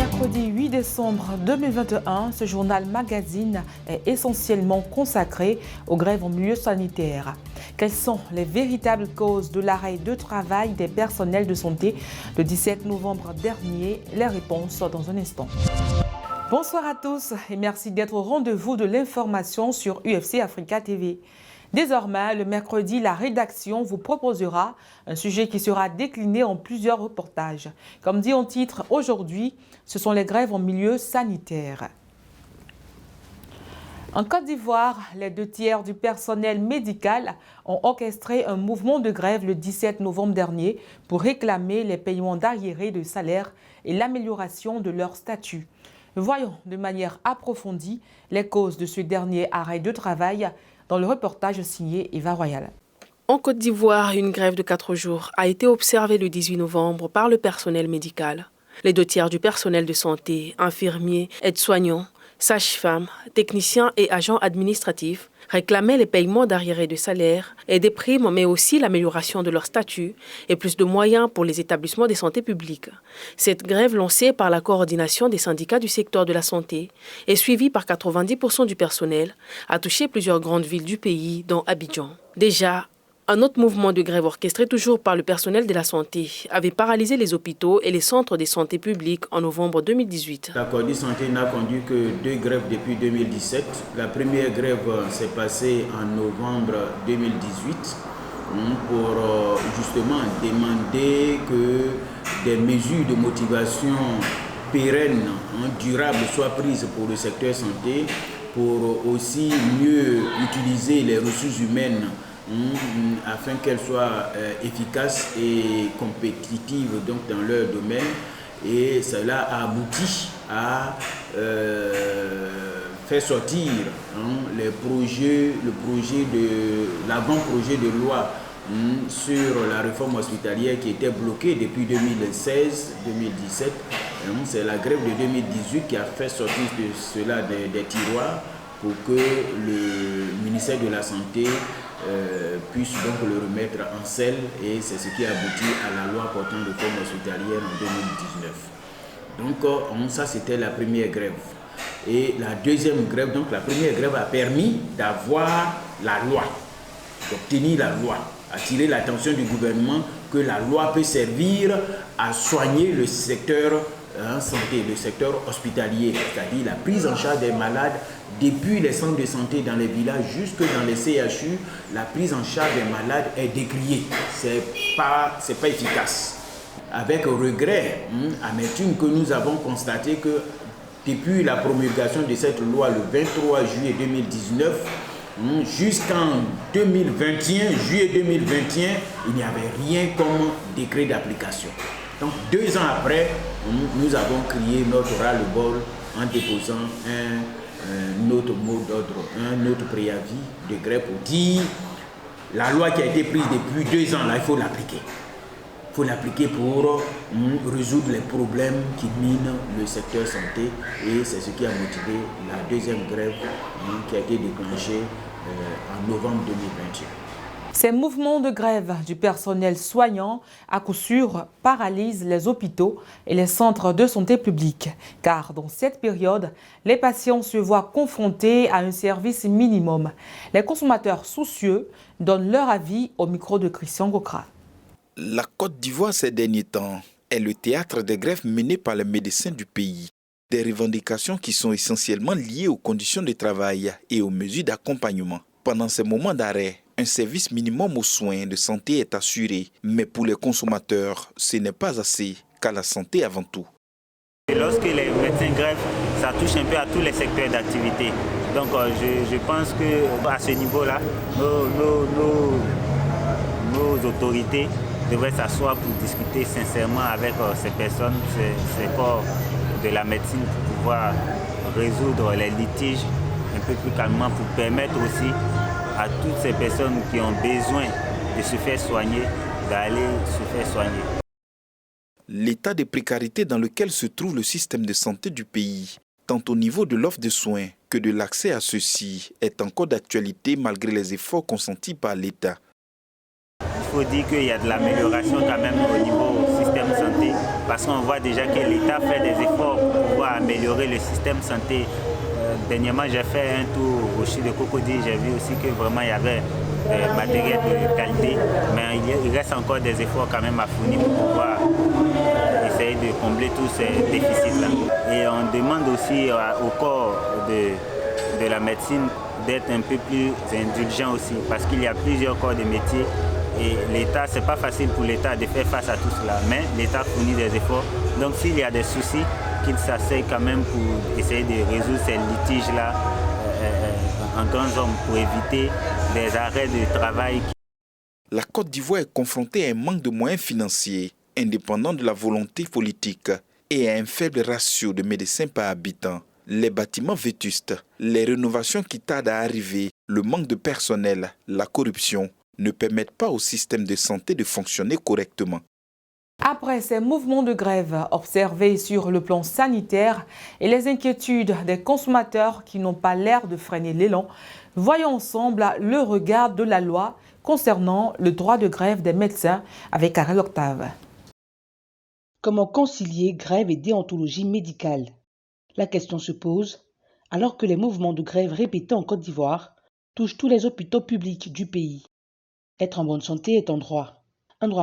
Mercredi 8 décembre 2021, ce journal magazine est essentiellement consacré aux grèves en milieu sanitaire. Quelles sont les véritables causes de l'arrêt de travail des personnels de santé le 17 novembre dernier? Les réponses dans un instant. Bonsoir à tous et merci d'être au rendez-vous de l'information sur UFC Africa TV. Désormais, le mercredi, la rédaction vous proposera un sujet qui sera décliné en plusieurs reportages. Comme dit en titre, aujourd'hui, ce sont les grèves en milieu sanitaire. En Côte d'Ivoire, les 2/3 du personnel médical ont orchestré un mouvement de grève le 17 novembre dernier pour réclamer les paiements d'arriérés de salaire et l'amélioration de leur statut. Voyons de manière approfondie les causes de ce dernier arrêt de travail dans le reportage signé Eva Royal. En Côte d'Ivoire, une grève de 4 jours a été observée le 18 novembre par le personnel médical. Les 2/3 du personnel de santé, infirmiers, aides-soignants, sages-femmes, techniciens et agents administratifs réclamaient les paiements d'arriérés de salaire et des primes, mais aussi l'amélioration de leur statut et plus de moyens pour les établissements de santé publique. Cette grève lancée par la coordination des syndicats du secteur de la santé et suivie par 90% du personnel a touché plusieurs grandes villes du pays, dont Abidjan. Déjà, un autre mouvement de grève orchestré toujours par le personnel de la santé avait paralysé les hôpitaux et les centres de santé publics en novembre 2018. La Coordination Santé n'a conduit que 2 grèves depuis 2017. La première grève s'est passée en novembre 2018 pour justement demander que des mesures de motivation pérennes, durables soient prises pour le secteur santé, pour aussi mieux utiliser les ressources humaines afin qu'elles soient efficaces et compétitives donc, dans leur domaine. Et cela a abouti à faire sortir l'avant-projet de loi sur la réforme hospitalière qui était bloquée depuis 2016-2017. C'est la grève de 2018 qui a fait sortir cela des tiroirs pour que le ministère de la Santé puisse donc le remettre en selle, et c'est ce qui a abouti à la loi portant réforme hospitalière en 2019. Donc ça c'était la première grève. Et la deuxième grève, donc la première grève a permis d'avoir la loi, d'obtenir la loi, attirer l'attention du gouvernement que la loi peut servir à soigner le secteur santé, le secteur hospitalier, c'est-à-dire la prise en charge des malades depuis les centres de santé dans les villages jusque dans les CHU. La prise en charge des malades est décriée, c'est pas efficace. Avec regret, amertume, que nous avons constaté que depuis la promulgation de cette loi le 23 juillet 2019 jusqu'en 2021, juillet 2021, il n'y avait rien comme décret d'application. Donc 2 ans après, nous avons crié notre ras-le-bol en déposant un autre mot d'ordre, un autre préavis de grève pour dire la loi qui a été prise depuis 2 ans, là, il faut l'appliquer. Il faut l'appliquer pour résoudre les problèmes qui minent le secteur santé, et c'est ce qui a motivé la deuxième grève qui a été déclenchée en novembre 2021. Ces mouvements de grève du personnel soignant, à coup sûr, paralysent les hôpitaux et les centres de santé publique. Car dans cette période, les patients se voient confrontés à un service minimum. Les consommateurs soucieux donnent leur avis au micro de Christian Gokra. La Côte d'Ivoire ces derniers temps est le théâtre des grèves menées par les médecins du pays. Des revendications qui sont essentiellement liées aux conditions de travail et aux mesures d'accompagnement. Pendant ces moments d'arrêt, un service minimum aux soins de santé est assuré, mais pour les consommateurs, ce n'est pas assez, car la santé avant tout. Et lorsque les médecins grèvent, ça touche un peu à tous les secteurs d'activité. Donc je pense qu'à ce niveau-là, nos autorités devraient s'asseoir pour discuter sincèrement avec ces personnes, ces corps de la médecine, pour pouvoir résoudre les litiges un peu plus calmement, pour permettre aussi à toutes ces personnes qui ont besoin de se faire soigner, d'aller se faire soigner. L'état de précarité dans lequel se trouve le système de santé du pays, tant au niveau de l'offre de soins que de l'accès à ceux-ci, est encore d'actualité malgré les efforts consentis par l'État. Il faut dire qu'il y a de l'amélioration quand même au niveau du système santé. santé, parce qu'on voit déjà que l'État fait des efforts pour pouvoir améliorer le système santé. Dernièrement, j'ai fait un tour au CHU de Cocody, j'ai vu aussi que vraiment il y avait des matériels de qualité, mais il reste encore des efforts quand même à fournir pour pouvoir essayer de combler tous ces déficits-là. Et on demande aussi au corps de la médecine d'être un peu plus indulgent aussi, parce qu'il y a plusieurs corps de métier et l'État, c'est pas facile pour l'État de faire face à tout cela, mais l'État fournit des efforts. Donc s'il y a des soucis, qu'il s'asseye quand même pour essayer de résoudre ces litiges-là en grands hommes pour éviter des arrêts de travail. La Côte d'Ivoire est confrontée à un manque de moyens financiers, indépendant de la volonté politique, et à un faible ratio de médecins par habitant. Les bâtiments vétustes, les rénovations qui tardent à arriver, le manque de personnel, la corruption ne permettent pas au système de santé de fonctionner correctement. Après ces mouvements de grève observés sur le plan sanitaire et les inquiétudes des consommateurs qui n'ont pas l'air de freiner l'élan, voyons ensemble le regard de la loi concernant le droit de grève des médecins avec Ariel Octave. Comment concilier grève et déontologie médicale? La question se pose alors que les mouvements de grève répétés en Côte d'Ivoire touchent tous les hôpitaux publics du pays. Être en bonne santé est un droit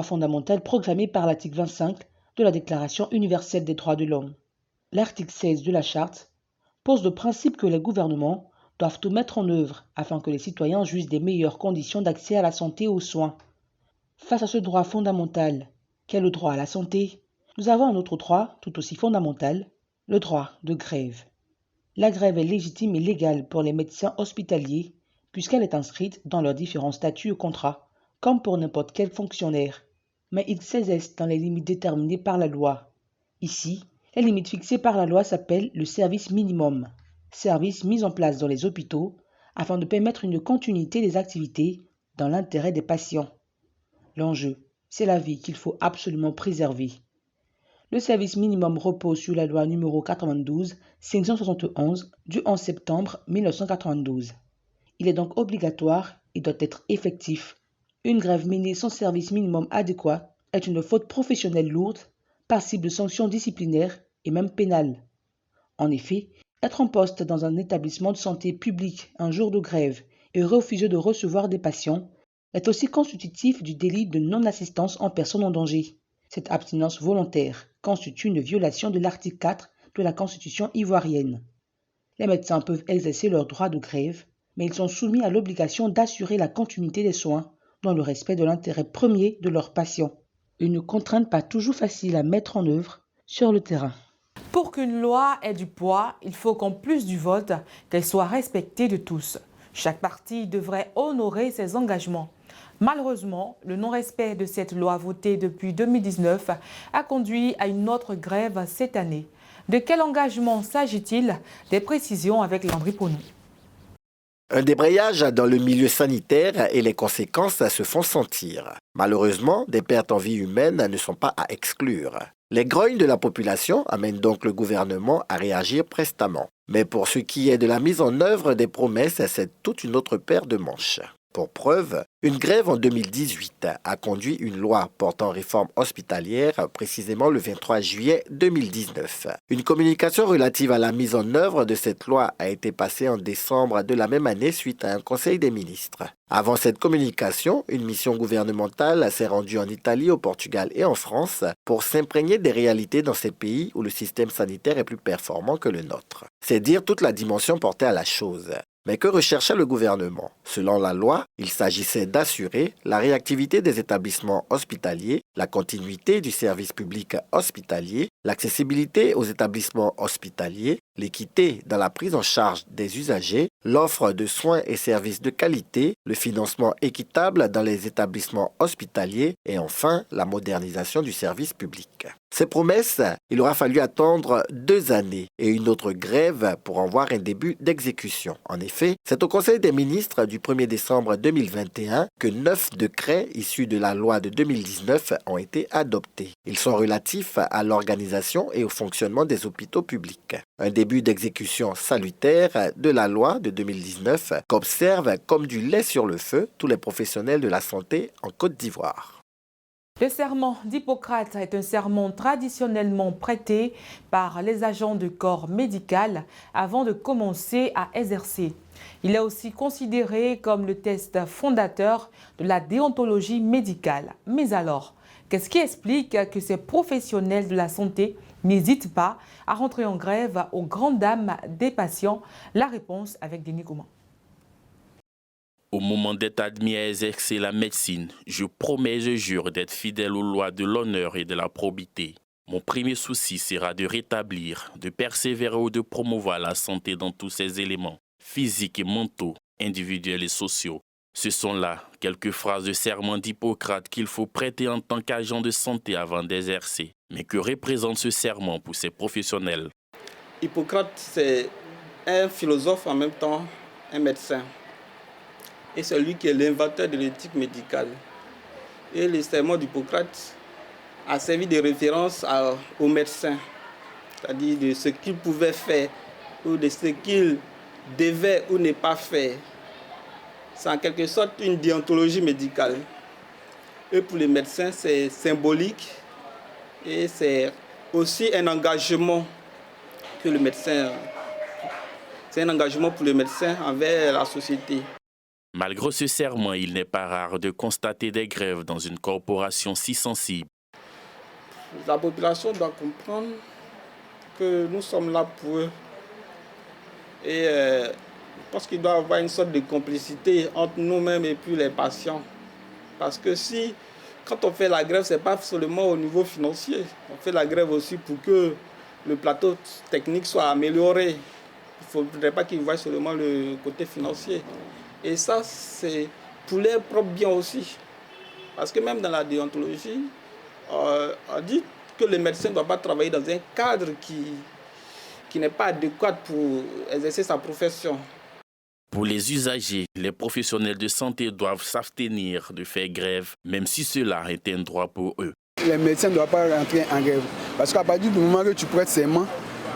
fondamental proclamé par l'article 25 de la Déclaration universelle des droits de l'homme. L'article 16 de la Charte pose le principe que les gouvernements doivent tout mettre en œuvre afin que les citoyens jouissent des meilleures conditions d'accès à la santé et aux soins. Face à ce droit fondamental qu'est le droit à la santé, nous avons un autre droit tout aussi fondamental, le droit de grève. La grève est légitime et légale pour les médecins hospitaliers puisqu'elle est inscrite dans leurs différents statuts et contrats, comme pour n'importe quel fonctionnaire, mais ils s'exercent dans les limites déterminées par la loi. Ici, les limites fixées par la loi s'appellent le service minimum, service mis en place dans les hôpitaux afin de permettre une continuité des activités dans l'intérêt des patients. L'enjeu, c'est la vie qu'il faut absolument préserver. Le service minimum repose sur la loi numéro 92-571 du 11 septembre 1992. Il est donc obligatoire et doit être effectif. Une grève menée sans service minimum adéquat est une faute professionnelle lourde, passible de sanctions disciplinaires et même pénales. En effet, être en poste dans un établissement de santé public un jour de grève et refuser de recevoir des patients est aussi constitutif du délit de non-assistance en personne en danger. Cette abstinence volontaire constitue une violation de l'article 4 de la Constitution ivoirienne. Les médecins peuvent exercer leur droit de grève, mais ils sont soumis à l'obligation d'assurer la continuité des soins dans le respect de l'intérêt premier de leurs patients. Une contrainte pas toujours facile à mettre en œuvre sur le terrain. Pour qu'une loi ait du poids, il faut qu'en plus du vote, qu'elle soit respectée de tous. Chaque parti devrait honorer ses engagements. Malheureusement, le non-respect de cette loi votée depuis 2019 a conduit à une autre grève cette année. De quel engagement s'agit-il? Des précisions avec Landry Ponou. Un débrayage dans le milieu sanitaire et les conséquences se font sentir. Malheureusement, des pertes en vie humaine ne sont pas à exclure. Les grognes de la population amènent donc le gouvernement à réagir prestement. Mais pour ce qui est de la mise en œuvre des promesses, c'est toute une autre paire de manches. Pour preuve, une grève en 2018 a conduit une loi portant réforme hospitalière, précisément le 23 juillet 2019. Une communication relative à la mise en œuvre de cette loi a été passée en décembre de la même année suite à un conseil des ministres. Avant cette communication, une mission gouvernementale s'est rendue en Italie, au Portugal et en France pour s'imprégner des réalités dans ces pays où le système sanitaire est plus performant que le nôtre. C'est dire toute la dimension portée à la chose. Mais que recherchait le gouvernement? Selon la loi, il s'agissait d'assurer la réactivité des établissements hospitaliers, la continuité du service public hospitalier, l'accessibilité aux établissements hospitaliers, l'équité dans la prise en charge des usagers, l'offre de soins et services de qualité, le financement équitable dans les établissements hospitaliers et enfin la modernisation du service public. Ces promesses, il aura fallu attendre 2 années et une autre grève pour en voir un début d'exécution. En effet, c'est au Conseil des ministres du 1er décembre 2021 que 9 décrets issus de la loi de 2019 ont été adoptés. Ils sont relatifs à l'organisation et au fonctionnement des hôpitaux publics. Un début d'exécution salutaire de la loi de 2019 qu'observent comme du lait sur le feu tous les professionnels de la santé en Côte d'Ivoire. Le serment d'Hippocrate est un serment traditionnellement prêté par les agents du corps médical avant de commencer à exercer. Il est aussi considéré comme le test fondateur de la déontologie médicale. Mais alors, qu'est-ce qui explique que ces professionnels de la santé n'hésitent pas à rentrer en grève aux grandes dames des patients? La réponse avec Denis Gouman. Au moment d'être admis à exercer la médecine, je promets et je jure d'être fidèle aux lois de l'honneur et de la probité. Mon premier souci sera de rétablir, de persévérer ou de promouvoir la santé dans tous ses éléments, physiques et mentaux, individuels et sociaux. Ce sont là quelques phrases de serment d'Hippocrate qu'il faut prêter en tant qu'agent de santé avant d'exercer. Mais que représente ce serment pour ces professionnels? Hippocrate, c'est un philosophe en même temps un médecin. Et c'est lui qui est l'inventeur de l'éthique médicale. Et le serment d'Hippocrate a servi de référence aux médecins, c'est-à-dire de ce qu'ils pouvaient faire ou de ce qu'ils devaient ou ne pas faire. C'est en quelque sorte une déontologie médicale. Et pour les médecins, c'est symbolique et c'est aussi un engagement que le médecin. C'est un engagement pour le médecin envers la société. Malgré ce serment, il n'est pas rare de constater des grèves dans une corporation si sensible. La population doit comprendre que nous sommes là pour eux. Et je pense qu'il doit y avoir une sorte de complicité entre nous-mêmes et puis les patients. Parce que quand on fait la grève, ce n'est pas seulement au niveau financier. On fait la grève aussi pour que le plateau technique soit amélioré. Il ne faudrait pas qu'ils voient seulement le côté financier. Et ça, c'est pour leur propre bien aussi. Parce que même dans la déontologie, on dit que le médecin ne doit pas travailler dans un cadre qui n'est pas adéquat pour exercer sa profession. Pour les usagers, les professionnels de santé doivent s'abstenir de faire grève, même si cela est un droit pour eux. Les médecins ne doivent pas rentrer en grève. Parce qu'à partir du moment que tu prêtes serment,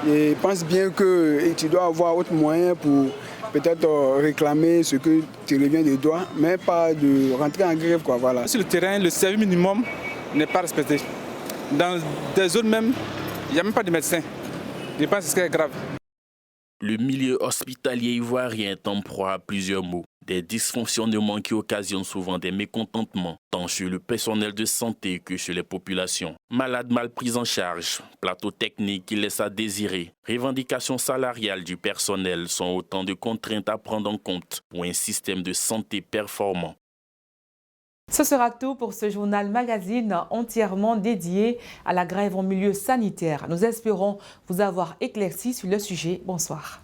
je pense bien que tu dois avoir autre moyen pour peut-être réclamer ce que tu reviens de droit, mais pas de rentrer en grève, quoi, voilà. Sur le terrain, le service minimum n'est pas respecté. Dans des zones même, il n'y a même pas de médecins. Je pense que c'est grave. Le milieu hospitalier ivoirien est en proie à plusieurs maux. Des dysfonctionnements qui occasionnent souvent des mécontentements, tant chez le personnel de santé que chez les populations. Malades mal pris en charge, plateau technique qui laisse à désirer, revendications salariales du personnel sont autant de contraintes à prendre en compte pour un système de santé performant. Ce sera tout pour ce journal magazine entièrement dédié à la grève en milieu sanitaire. Nous espérons vous avoir éclairci sur le sujet. Bonsoir.